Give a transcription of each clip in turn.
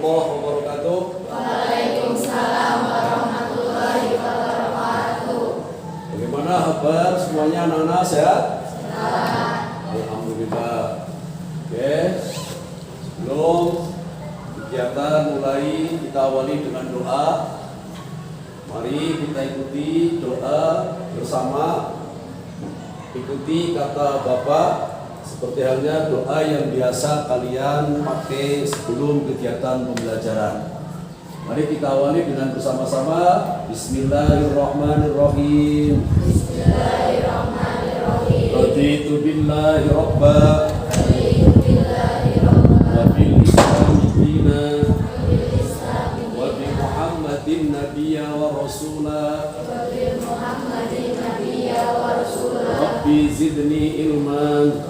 warahmatullahi wabarakatuh. Waalaikumsalam warahmatullahi wabarakatuh. Bagaimana kabar semuanya, anak-anak sehat? Sehat. Alhamdulillah. Oke, sebelum kegiatan mulai, kita awali dengan doa. Mari kita ikuti doa bersama. Ikuti kata Bapak seperti halnya doa yang biasa kalian pakai sebelum kegiatan pembelajaran. Mari kita awali dengan bersama-sama. Bismillahirrahmanirrahim. Bismillahirrahmanirrahim. Raditu billahi rabba wa bil islami dina wa bi Muhammadin nabiyya wa rasula. Rabbi zidni ilman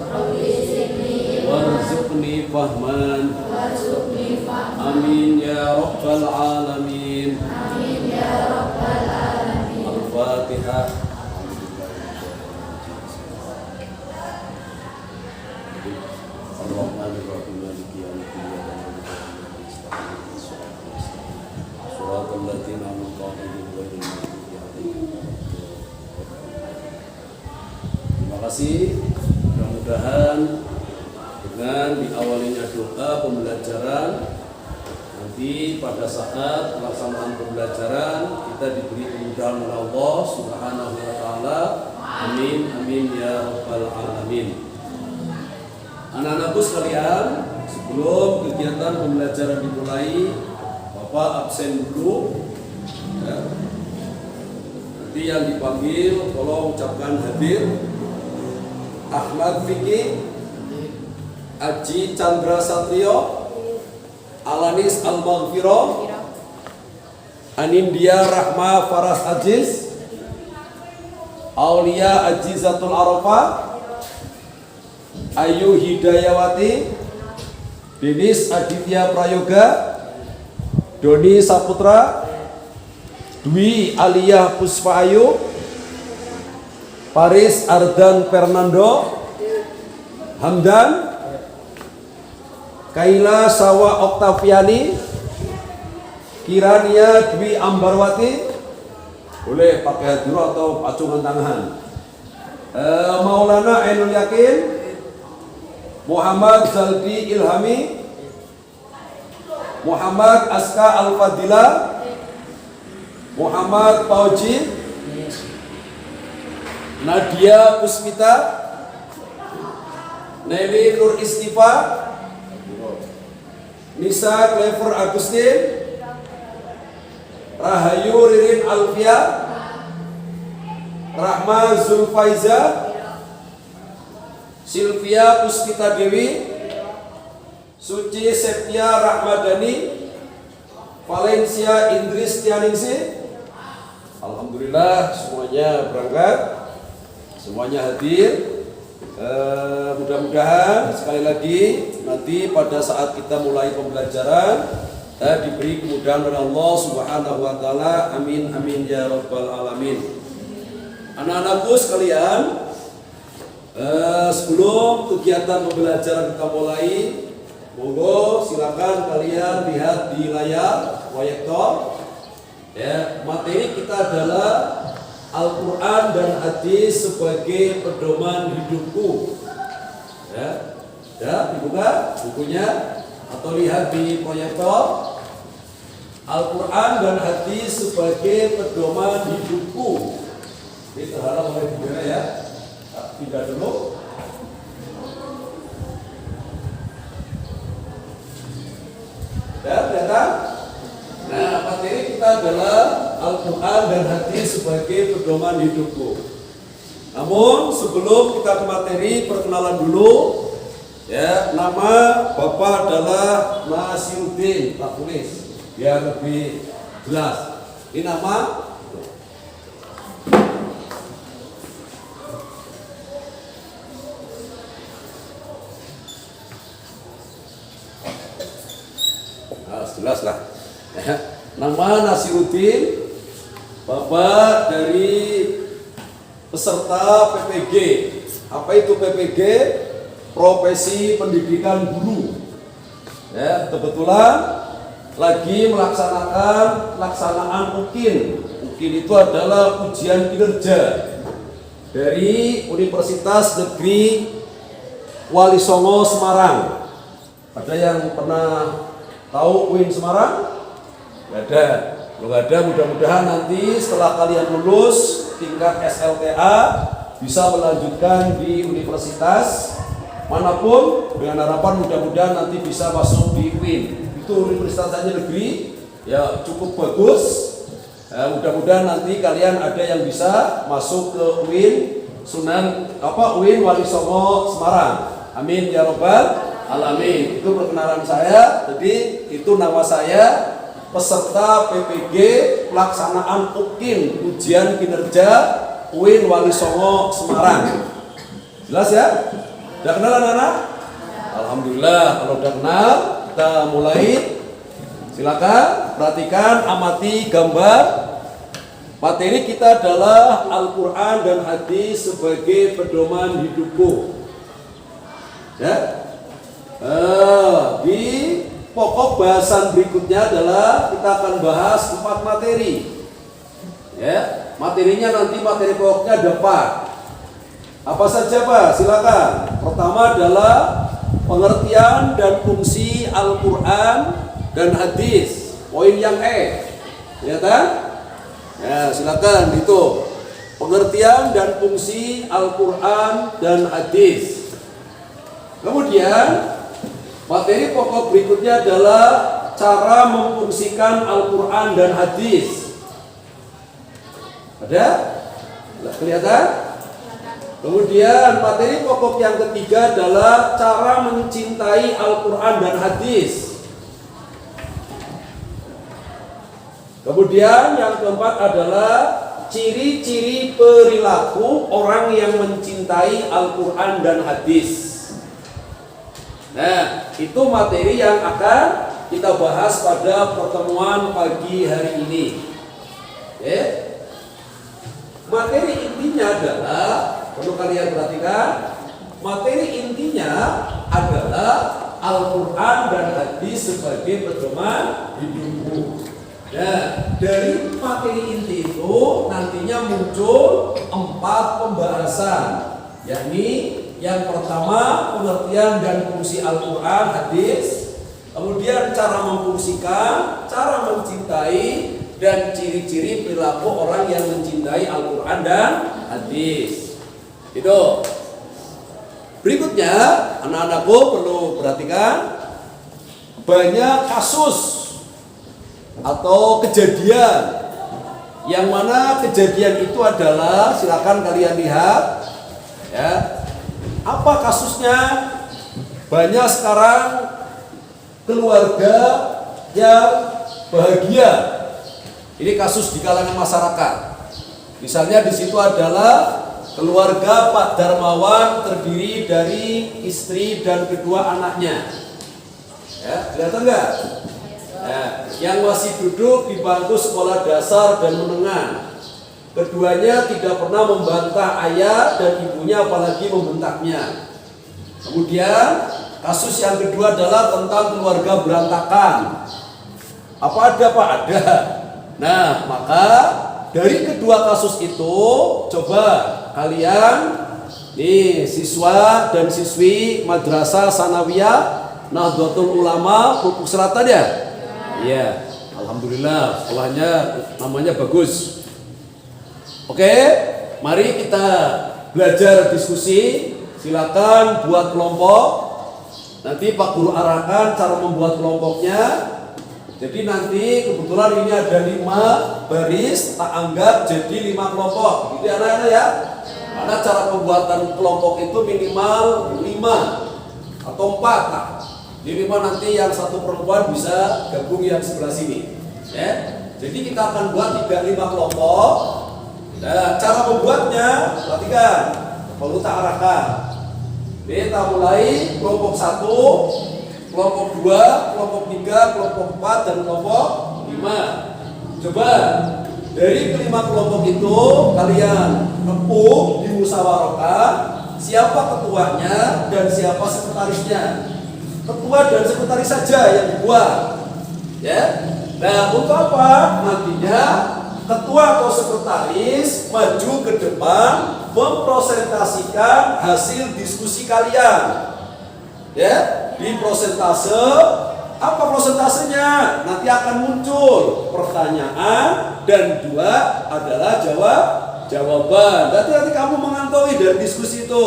warzuqni fahman. Amin ya rabbal alamin. Al-Fatihah. Ar-Rahmanir-Rahim maliki yaumiddin. Shiratal ladzina an'amta 'alaihim ghairil maghdubi 'alaihim. Terima kasih. Mudah-mudahan dengan diawalinya doa pembelajaran, nanti pada saat pelaksanaan pembelajaran kita diberi kemudahan oleh Allah Subhanahu wa taala. Amin amin ya rabbal alamin. Anak-anakku sekalian, sebelum kegiatan pembelajaran dimulai, Bapak absen dulu ya. Nanti yang dipanggil tolong ucapkan hadir. Ahmad Fikri, Aji Chandra Satrio, Alanis Al-Maghfiro, Anindya Rahma Faras Aziz, Aulia Ajizatul Arafah, Ayu Hidayawati, Denis Aditya Prayoga, Doni Saputra, Dwi Aliyah Puspa Ayu, Paris Ardan Fernando, Hamdan, Kaila Sawa Oktaviani, Kirania Dwi Ambarwati. Boleh pakai hadiru atau acungan tangan. Maulana Ainul Yakin, Muhammad Zaldi Ilhami, Muhammad Aska Al-Fadila, Muhammad Fauji, Nadia Puspita, Nelly Nur Istifa, Nisa Clever Agustin, Rahayu Ririn Alfia, Rahma Zulfaiza, Sylvia Puspita Dewi, Suci Septia Rahmadani, Valencia Indris Tianingsi. Alhamdulillah semuanya berangkat, semuanya hadir. Mudah-mudahan sekali lagi nanti pada saat kita mulai pembelajaran diberi kemudahan oleh Allah Subhanahu wa taala. Amin amin ya rabbal alamin. Anak-anakku sekalian, sebelum kegiatan pembelajaran kita mulai, monggo silakan kalian lihat di layar proyektor. Ya, materi kita adalah Al-Quran dan hadis sebagai pedoman hidupku. Ya, dibuka bukunya atau lihat di proyektor. Al-Quran dan hadis sebagai pedoman hidupku. Ini terharap oleh Bunda ya. Pindah dulu. Datang. Nah, materi kita adalah Al-Quran dan hadis sebagai pedoman hidupku. Namun sebelum kita ke materi, perkenalan dulu. Ya, nama Bapak adalah Nasiruddin. Tak tulis biar lebih jelas. Ini nama. Nah, jelas lah. Nama Nasiruddin, Bapak dari peserta PPG. Apa itu PPG? Profesi Pendidikan Guru. Ya, kebetulan lagi melaksanakan pelaksanaan UKIN. UKIN itu adalah ujian kinerja dari Universitas Negeri Wali Songo Semarang. Ada yang pernah tahu UIN Semarang? Gak ada. Kalau nggak ada, mudah-mudahan nanti setelah kalian lulus tingkat SLTA bisa melanjutkan di universitas manapun, dengan harapan mudah-mudahan nanti bisa masuk di UIN. Itu universitasnya negeri, ya cukup bagus. Mudah-mudahan nanti kalian ada yang bisa masuk ke UIN UIN Wali Songo Semarang. Amin ya robbal alamin. Itu perkenalan saya. Jadi itu nama saya, peserta PPG pelaksanaan UKIN, ujian kinerja UIN Wali Songo Semarang. Jelas ya? Udah kenal anak-anak? Alhamdulillah. Kalau udah kenal, kita mulai. Silakan perhatikan, amati gambar. Materi kita adalah Al-Quran dan hadis sebagai pedoman hidupku. Ya. Di pokok bahasan berikutnya adalah kita akan bahas 4 materi. Ya, materinya nanti materi pokoknya ada 4. Apa saja Pak? Silakan. Pertama adalah pengertian dan fungsi Al-Quran dan hadis. Poin yang ya kan? Ya, silakan itu. Pengertian dan fungsi Al-Quran dan hadis. Kemudian materi pokok berikutnya adalah cara memfungsikan Al-Quran dan hadis. Ada? Kelihatan? Kemudian materi pokok yang ketiga adalah cara mencintai Al-Quran dan hadis. Kemudian yang keempat adalah ciri-ciri perilaku orang yang mencintai Al-Quran dan hadis. Nah, itu materi yang akan kita bahas pada pertemuan pagi hari ini. Oke. Materi intinya adalah, perlu kalian perhatikan, materi intinya adalah Al-Quran dan hadis sebagai pedoman hidupku. Nah, dari materi inti itu nantinya muncul 4 pembahasan, yakni yang pertama pengertian dan fungsi Al-Quran, hadis. Kemudian cara memfungsikan, cara mencintai, dan ciri-ciri perilaku orang yang mencintai Al-Quran dan hadis. Itu. Berikutnya, anak-anakku perlu perhatikan, banyak kasus atau kejadian yang mana kejadian itu adalah, silakan kalian lihat ya. Apa kasusnya? Banyak sekarang keluarga yang bahagia. Ini kasus di kalangan masyarakat. Misalnya di situ adalah keluarga Pak Darmawan terdiri dari istri dan kedua anaknya. Ya, kelihatan nggak? Ya, yang masih duduk di bangku sekolah dasar dan menengah. Keduanya tidak pernah membantah ayah dan ibunya, apalagi membentaknya. Kemudian kasus yang kedua adalah tentang keluarga berantakan. Apa ada Pak? Ada. Nah, maka dari kedua kasus itu, coba kalian nih siswa dan siswi Madrasah Sanawiyah Nahdlatul Ulama Pupuk Selatan ya? Iya. Alhamdulillah, sekolahnya namanya bagus. Oke, mari kita belajar diskusi. Silakan buat kelompok. Nanti Pak Guru arahkan cara membuat kelompoknya. Jadi nanti kebetulan ini ada 5 baris, tak anggap jadi 5 kelompok. Gitu ya anak-anak ya. Karena cara pembuatan kelompok itu minimal 5 atau 4 lah. Di 5 nanti yang satu perempuan bisa gabung yang sebelah sini. Ya. Jadi kita akan buat 5 kelompok. Nah, cara membuatnya, perhatikan, perlu tak arahkan. Kita mulai kelompok 1, kelompok 2, kelompok 3, kelompok 4, dan kelompok 5. Coba dari kelima kelompok itu kalian rempuk di musyawarahkan siapa ketuanya dan siapa sekretarisnya. Ketua dan sekretaris saja yang dibuat. Ya. Nah, untuk apa? Nantinya ketua atau sekretaris maju ke depan mempresentasikan hasil diskusi kalian. Ya, di prosentase. Apa prosentasenya? Nanti akan muncul pertanyaan dan 2 adalah jawaban. Nanti kamu mengantongi dari diskusi itu.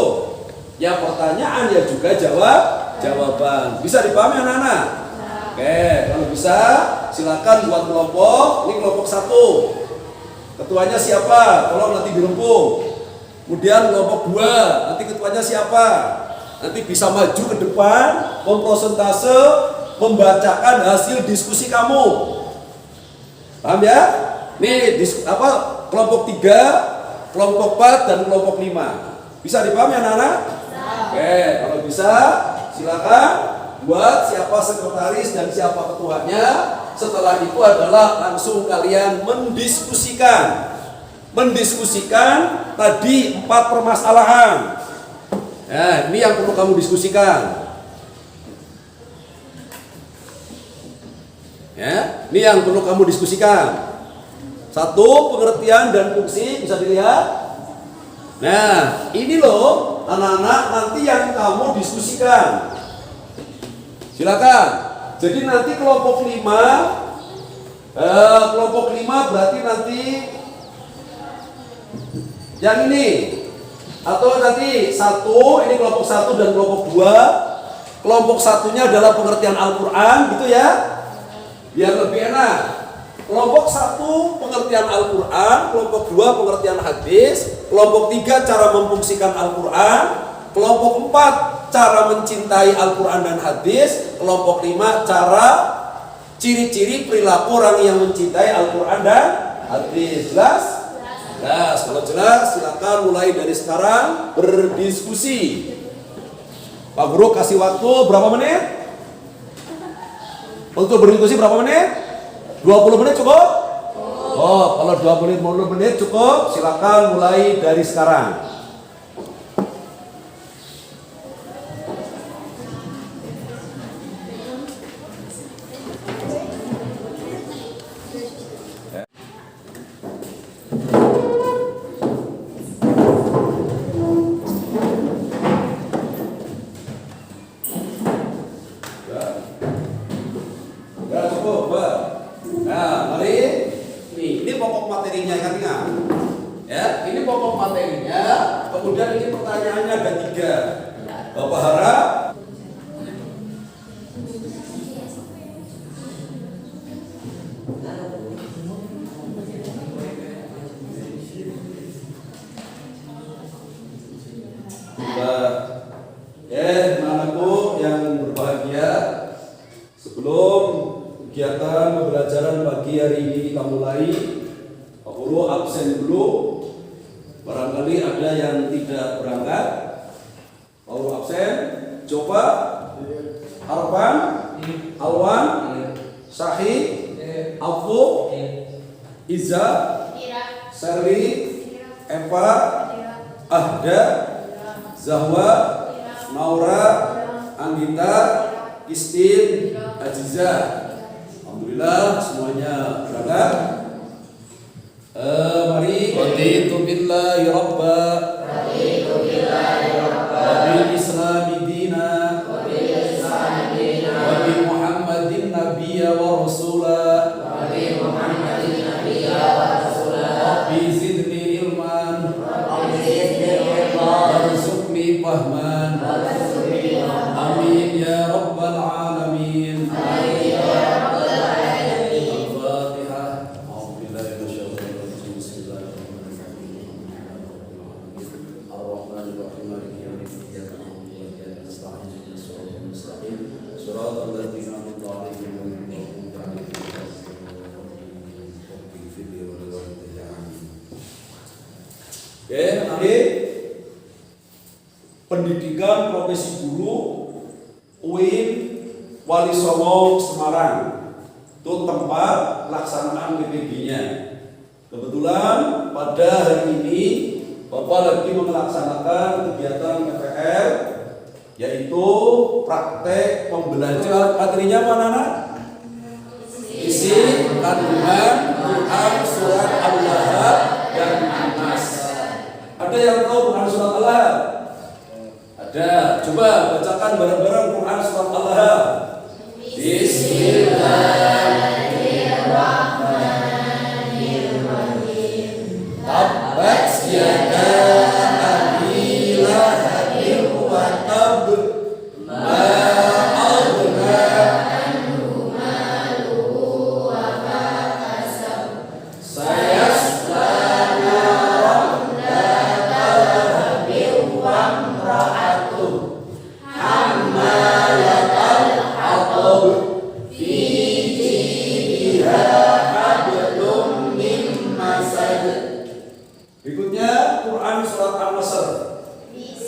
Ya pertanyaan ya juga jawaban. Bisa dipahami anak-anak? Oke, kalau bisa silakan buat kelompok. Ini kelompok 1. Ketuanya siapa? Tolong nanti dirempung. Kemudian kelompok 2, nanti ketuanya siapa? Nanti bisa maju ke depan mempresentase, membacakan hasil diskusi kamu. Paham ya? Nih kelompok 3, kelompok 4 dan kelompok 5. Bisa dipahami anak-anak? Oke, kalau bisa silakan buat siapa sekretaris dan siapa ketuanya. Setelah itu adalah langsung kalian mendiskusikan tadi 4 permasalahan. Nah, ini yang perlu kamu diskusikan. Ya, ini yang perlu kamu diskusikan. 1, pengertian dan fungsi, bisa dilihat. Nah, ini loh anak-anak nanti yang kamu diskusikan. Silakan. Jadi nanti kelompok 5 berarti nanti yang ini. Atau nanti 1, ini kelompok 1 dan kelompok 2. Kelompok 1-nya adalah pengertian Al-Quran, gitu ya. Biar lebih enak. Kelompok 1 pengertian Al-Quran, kelompok 2 pengertian hadis, kelompok 3 cara memfungsikan Al-Quran, kelompok 4 cara mencintai Al-Quran dan hadis, kelompok 5 cara ciri-ciri perilaku orang yang mencintai Al-Quran dan hadis. Jelas? Jelas. Kalau jelas silakan mulai dari sekarang berdiskusi. Pak Guru kasih waktu berapa menit? Untuk berdiskusi berapa menit? 20 menit cukup? Oh, kalau 20 menit cukup, silakan mulai dari sekarang. Anak-anakku yang berbahagia, sebelum kegiatan pembelajaran pagi hari ini kita mulai, Pak Guru absen dulu. Barangkali ada yang tidak berangkat. Pak Guru absen. Coba Arfan, Alwan, Syahi, Afu, Iza, Serli, Eva, Ahda, Zahwa, Naura, Anggita, Istin, Aziza. Alhamdulillah semuanya berangkat. Mari raditu billahi rabba wa bil islami dina wa bi Muhammadin nabiyya wa rasula Rabbi zidni ilman warzuqni fahman. Amin ya rabbal alamin. Oke, nanti pendidikan profesi guru UIN Wali Songo Semarang itu tempat pelaksanaan PPG-nya. Kebetulan pada hari ini Bapak lagi melaksanakan kegiatan PPL, yaitu praktek pembelajaran. Materinya mana anak? isi kandungan Quran surat Al-Lahab dan An-Nas. Ada yang tahu Quran surat Al-Lahab? Ada. Coba bacakan bareng-bareng Quran surat Al-Lahab. Bismillahirrahmanirrahim. Tabbat yada abi lahabin wa tab. Ma aghna anhu maluhu wa ma kasab. Sayasla naran dhata lahabin wa imra'atuh hammalatal hatab fi jidiha hablum min masad. Berikutnya Quran surat An-Nasr.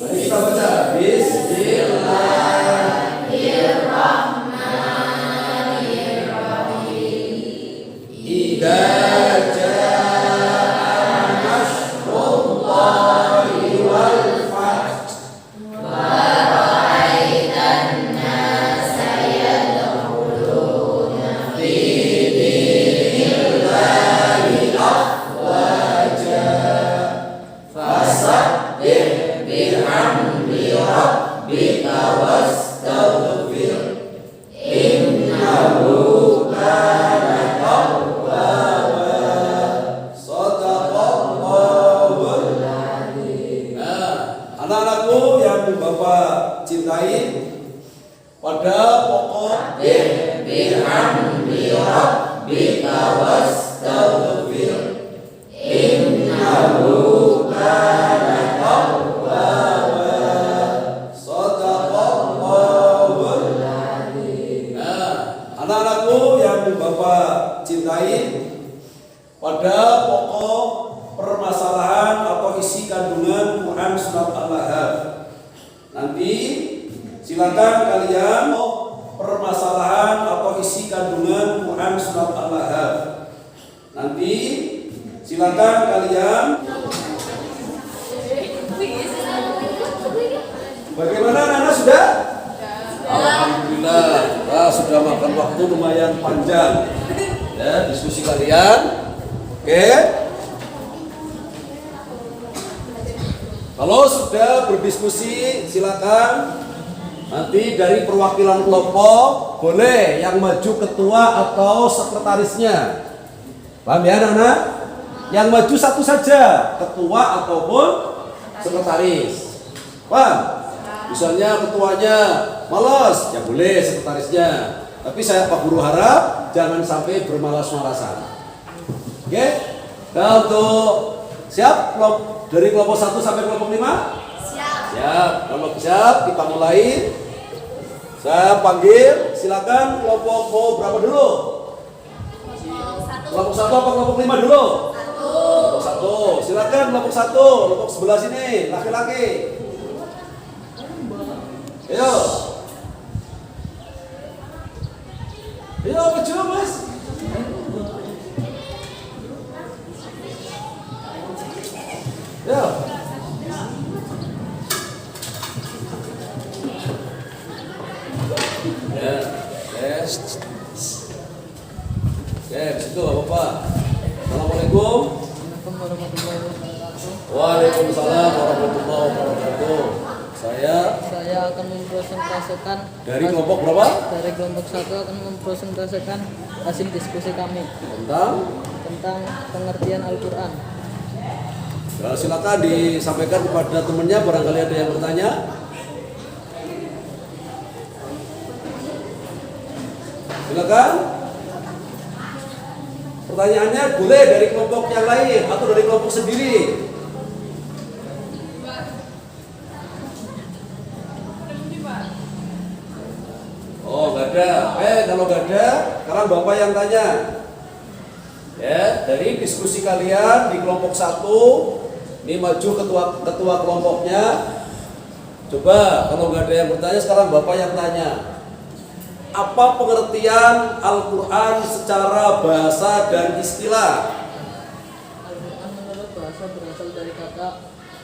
Mari kita baca. Bismillahirrahmanirrahim. Idza jaa nasrullahi wal fath wa ra'aitan nasa yadkhuluna fi dinillahi afwaja fasabbih bihamdi rabbika wastaghfir innahu kana tawwaba. Shadaqallahul adzim. Nah, anak-anakku yang Bapak cintai, pada pokok bihamdi rabbika wastaghfir innahu kana tawwaba. Shadaqallahul adzim. Nah, anak-anakku yang Bapak cintai, pada pokok permasalahan atau isi kandungan Quran surat Al-Lahab, nanti silakan kalian permasalahan atau isi kandungan Quran surat Al-Lahab. Nanti silakan kalian. Bagaimana anak-anak sudah? Alhamdulillah, kita sudah makan waktu lumayan panjang ya diskusi kalian. Oke. Kalau sudah berdiskusi, silakan nanti dari perwakilan kelompok boleh yang maju ketua atau sekretarisnya. Paham ya anak-anak? Yang maju satu saja, ketua ataupun sekretaris. Paham? Misalnya ketuanya malas, ya boleh sekretarisnya. Tapi saya Pak Guru harap jangan sampai bermalas-malasan. Oke? Nah untuk siap dari kelompok 1 sampai kelompok 5? Siap. Kalau siap kita mulai. Saya panggil, silakan kelompok berapa dulu? Kelompok 1 apa kelompok 5 dulu? Kelompok 1. Silakan kelompok 1, kelompok sebelah sini, laki-laki. Ayo. Ayo maju Mas. Ya. Ya, yes. Oke, situ Bapak. Assalamualaikum. Waalaikumsalam warahmatullahi wabarakatuh. Saya akan mempresentasikan dari kelompok berapa? Dari kelompok 1 akan mempresentasikan hasil diskusi kami tentang pengertian Al-Quran. Ya, silakan disampaikan kepada temannya barangkali ada yang bertanya. Silakan. Pertanyaannya boleh dari kelompok yang lain atau dari kelompok sendiri. Oh, nggak ada. Kalau nggak ada, sekarang Bapak yang tanya. Ya, dari diskusi kalian di kelompok 1, ini maju ketua kelompoknya. Coba kalau nggak ada yang bertanya, sekarang Bapak yang tanya. Apa pengertian Al-Quran secara bahasa dan istilah? Al-Quran menurut bahasa berasal dari kata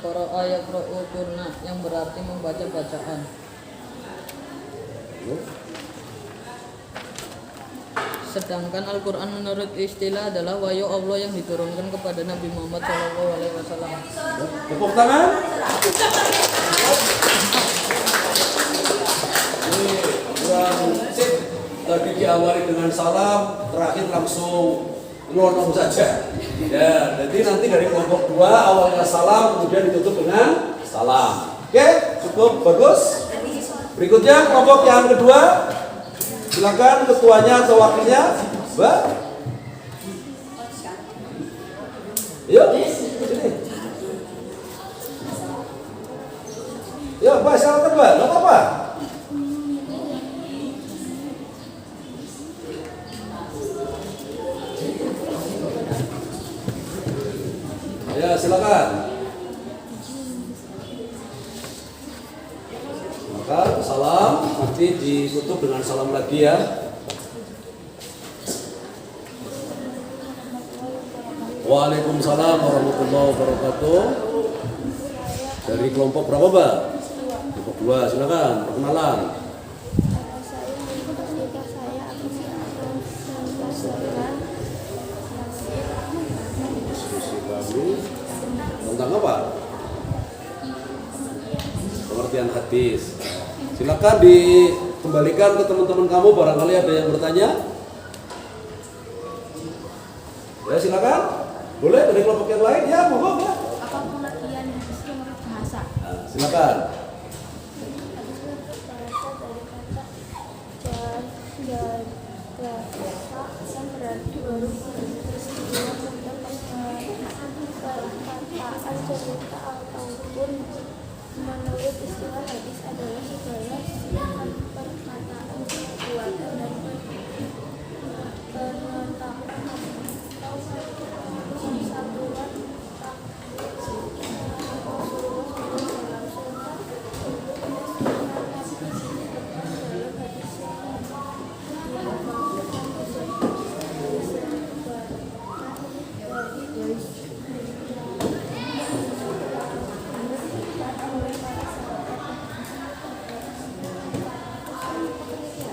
qara'a yaqra'u qurna yang berarti membaca bacaan. Sedangkan Al-Quran menurut istilah adalah wahyu Allah yang diturunkan kepada Nabi Muhammad SAW. Tepuk tangan. Ini kurang sip. Tadi diawali dengan salam, terakhir langsung ngomong saja. Ya, jadi nanti dari kelompok 2 awalnya salam, kemudian ditutup dengan salam. Oke, cukup bagus. Berikutnya kelompok yang kedua, silakan ketuanya atau wakilnya, Mbak. Yuk, sini. Yuk, Mbak, silakan Mbak, nggak apa-apa. Ya, silakan. Maka salam nanti ditutup dengan salam lagi ya. Waalaikumsalam warahmatullahi wabarakatuh. Dari kelompok berapa, Mbak? Kelompok 2, silakan perkenalan. Tentang apa? Pengertian hadis. Silakan dikembalikan ke teman-teman kamu, barangkali ada yang bertanya. Ya, silakan. Boleh dari kelompok yang lain ya, monggo ya. Apa pengertian hadis menurut bahasa? Nah, silakan. Menurut istilah hadis adalah segala perkataan, perbuatan dan penetapan atau satuan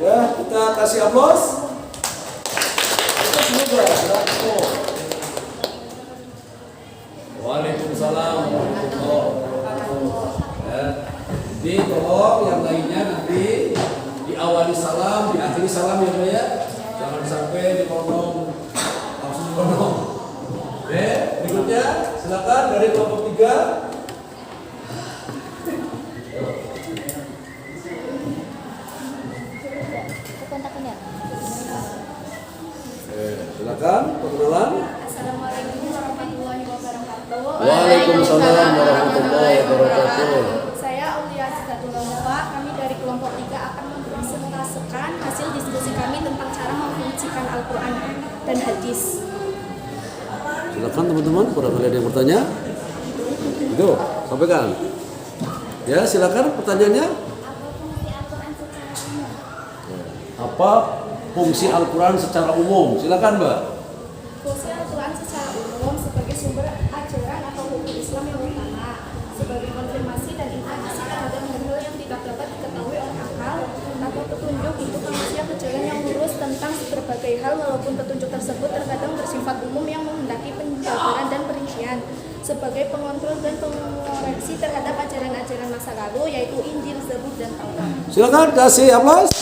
Ya, kita kasih aplaus. Waalaikumsalam warahmatullahi wabarakatuh. Ya. Jadi tolong yang lainnya nanti diawali salam, diakhiri salam ya Mbak ya. Jangan sampai dipotong langsung dipotong. Oke, berikutnya silakan dari kelompok 3. Silakan perkenalan. Assalamualaikum warahmatullahi wabarakatuh. Waalaikumsalam warahmatullahi wabarakatuh. Saya Aulia Zikatullah Mufa. Kami dari kelompok 3 akan mempresentasikan hasil diskusi kami tentang cara memfungsikan Al-Quran dan hadis. Silakan teman-teman, barangkali ada yang bertanya. Itu, sampaikan. Ya, silakan pertanyaannya. Apa fungsi Al-Quran secara umum? Silakan, Mbak. Fungsi Al-Quran secara umum sebagai sumber ajaran atau hukum Islam yang utama, sebagai konfirmasi dan informasi terhadap hal yang tidak dapat diketahui oleh akal atau petunjuk untuk manusia ke jalan yang lurus tentang berbagai hal, walaupun petunjuk tersebut terkadang bersifat umum yang menghendaki penjabaran dan perincian, sebagai pengontrol dan pengoreksi terhadap ajaran-ajaran masa lalu, yaitu Injil, Zabur, dan Taurat. Silakan kasih aplaus.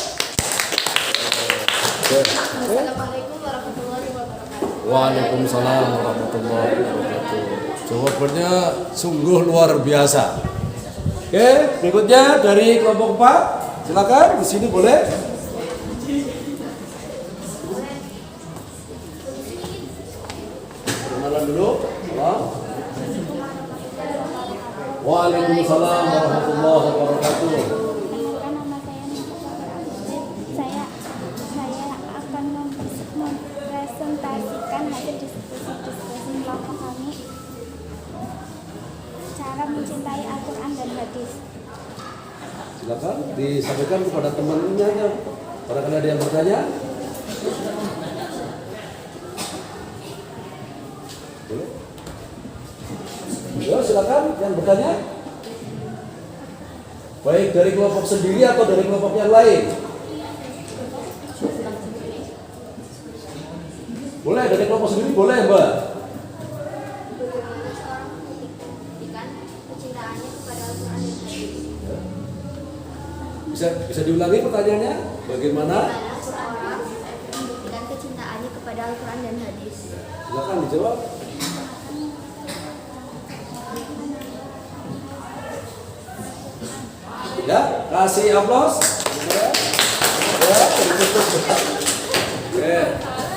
Assalamualaikum warahmatullahi wabarakatuh. Waalaikumsalam warahmatullahi wabarakatuh. Jawabannya sungguh luar biasa. Oke, berikutnya dari kelompok 4. Silakan, di sini boleh. Kenalan dulu. Salam. Waalaikumsalam warahmatullahi wabarakatuh. Saya akan mempresentasikan hasil diskusi kelompok kami, cara mencintai Al-Quran dan hadis. Silakan disampaikan kepada temannya. Barangkali ada yang bertanya. Boleh? Ya, silakan yang bertanya. Baik dari kelompok sendiri atau dari kelompok yang lain. Boleh, dari kelompok sendiri boleh, Mbak. Bagaimana seorang membuktikan kecintaannya kepada Al-Quran dan hadis? Bisa diulangi pertanyaannya? Bagaimana? Bagaimana seorang membuktikan kecintaannya kepada Al-Quran dan hadis? Silakan dijawab. Ya, kasih aplaus. Ya, ditutup.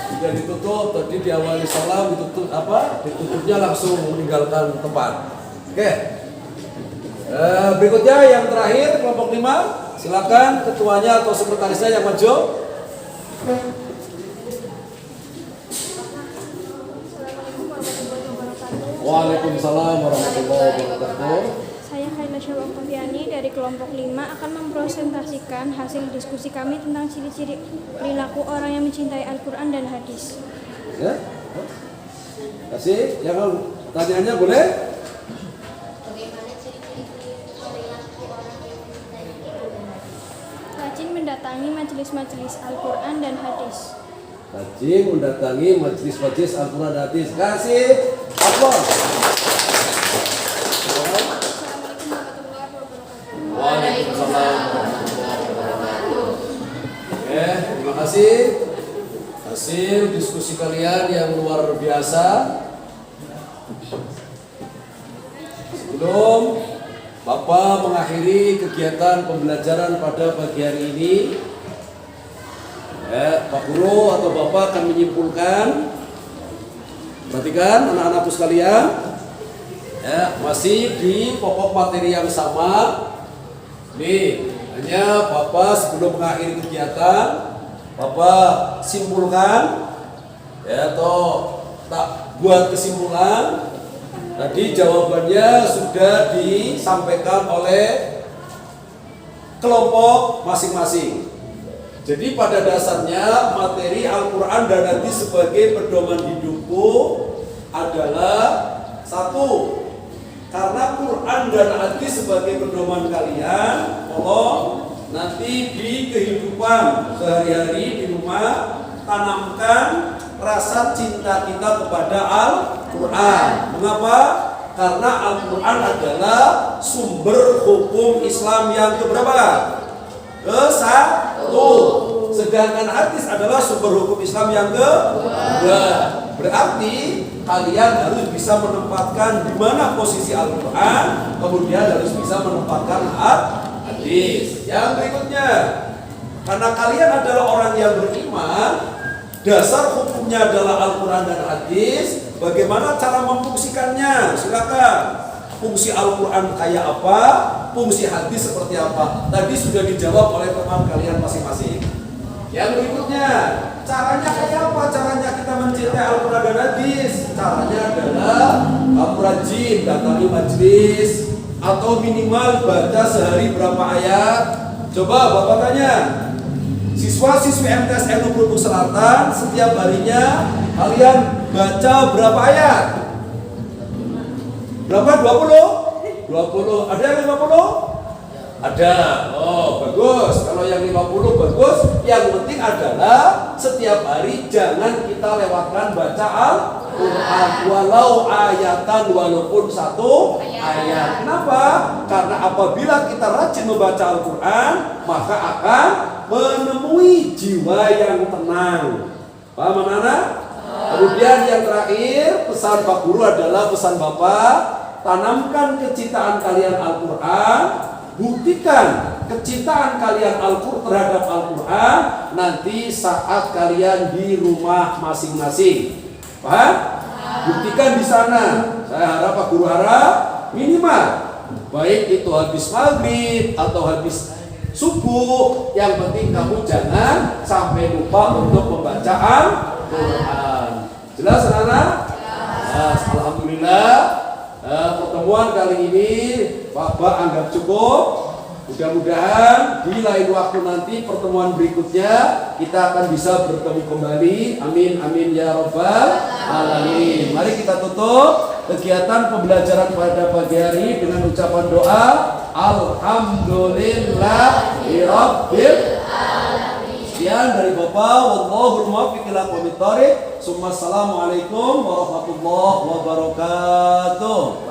Sudah ditutup. Tadi diawali salam, ditutup apa? Ditutupnya langsung meninggalkan tempat. Oke. Berikutnya yang terakhir kelompok 5. Silakan ketuanya atau sekretarisnya yang maju. Assalamualaikum warahmatullahi wabarakatuh. Waalaikumsalam warahmatullahi wabarakatuh. Saya Khaila Syawakafiani dari kelompok 5 akan mempresentasikan hasil diskusi kami tentang ciri-ciri perilaku orang yang mencintai Al-Quran dan hadis. Ya. Kasih, yang pertanyaannya boleh? Bagaimana ciri-ciri perilaku orang yang mencintai Al-Quran dan hadis? Rajin mendatangi majelis-majelis Al-Quran dan hadis. Rajin mendatangi majelis-majelis Al-Quran dan hadis. Kasih aplaus. Waalaikumsalam warahmatullahi wabarakatuh. Oke, terima kasih. Hasil diskusi kalian yang luar biasa. Sebelum Bapak mengakhiri kegiatan pembelajaran pada pagi hari ini, Pak Guru atau Bapak akan menyimpulkan. Perhatikan anak-anakku sekalian, masih di pokok materi yang sama. Nih, hanya Bapak sebelum mengakhiri kegiatan, Bapak simpulkan, atau tak buat kesimpulan. Tadi jawabannya sudah disampaikan oleh kelompok masing-masing. Jadi pada dasarnya materi Al-Quran dan hadis sebagai pedoman hidupku adalah satu, karena Quran dan hadis sebagai pedoman kalian, tolong nanti di kehidupan sehari-hari di rumah tanamkan rasa cinta kita kepada Al-Quran. Mengapa? Karena Al-Quran adalah sumber hukum Islam yang keberapa? Ke-1. Sedangkan hadis adalah sumber hukum Islam yang kedua. Berarti kalian harus bisa menempatkan di mana posisi Al-Quran, kemudian harus bisa menempatkan hadis. Yang berikutnya, karena kalian adalah orang yang beriman, dasar hukumnya adalah Al-Quran dan hadis. Bagaimana cara memfungsikannya? Silakan. Fungsi Al-Quran kayak apa? Fungsi hadis seperti apa? Tadi sudah dijawab oleh teman kalian masing-masing. Yang berikutnya, caranya kayak apa? Caranya kita mencintai Al-Quran dan hadis. Caranya adalah kamu rajin datangi majelis atau minimal baca sehari berapa ayat. Coba Bapak tanya, siswa-siswi MTS NU Lubuk Selatan setiap harinya kalian baca berapa ayat? Berapa? 20? 20. Ada yang 50? Ada. Oh, bagus. Kalau yang 50 bagus. Yang penting adalah setiap hari jangan kita lewatkan baca Al-Quran. Walau ayatan, walaupun satu ayat. Kenapa? Karena apabila kita rajin membaca Al-Quran, maka akan menemui jiwa yang tenang. Paham anak-anak? Kemudian yang terakhir, pesan Pak Guru adalah pesan Bapak, tanamkan kecintaan kalian Al-Quran, buktikan kecintaan kalian terhadap Al-Quran nanti saat kalian di rumah masing-masing. Paham? Buktikan di sana. Saya harap Pak Guru harap minimal, baik itu habis maghrib atau habis subuh, yang penting kamu jangan sampai lupa untuk membaca Al-Quran. Jelas anak-anak? Yes, alhamdulillah. Pertemuan kali ini Bapak anggap cukup. Mudah-mudahan di lain waktu nanti pertemuan berikutnya kita akan bisa bertemu kembali. Amin amin ya rabbal alamin. Mari kita tutup kegiatan pembelajaran pada pagi hari dengan ucapan doa Alhamdulillahirabbil alamin. Sekian dari Bapak, wallahul muwaffiq ila aqwamit thoriq. Assalamualaikum warahmatullahi wabarakatuh.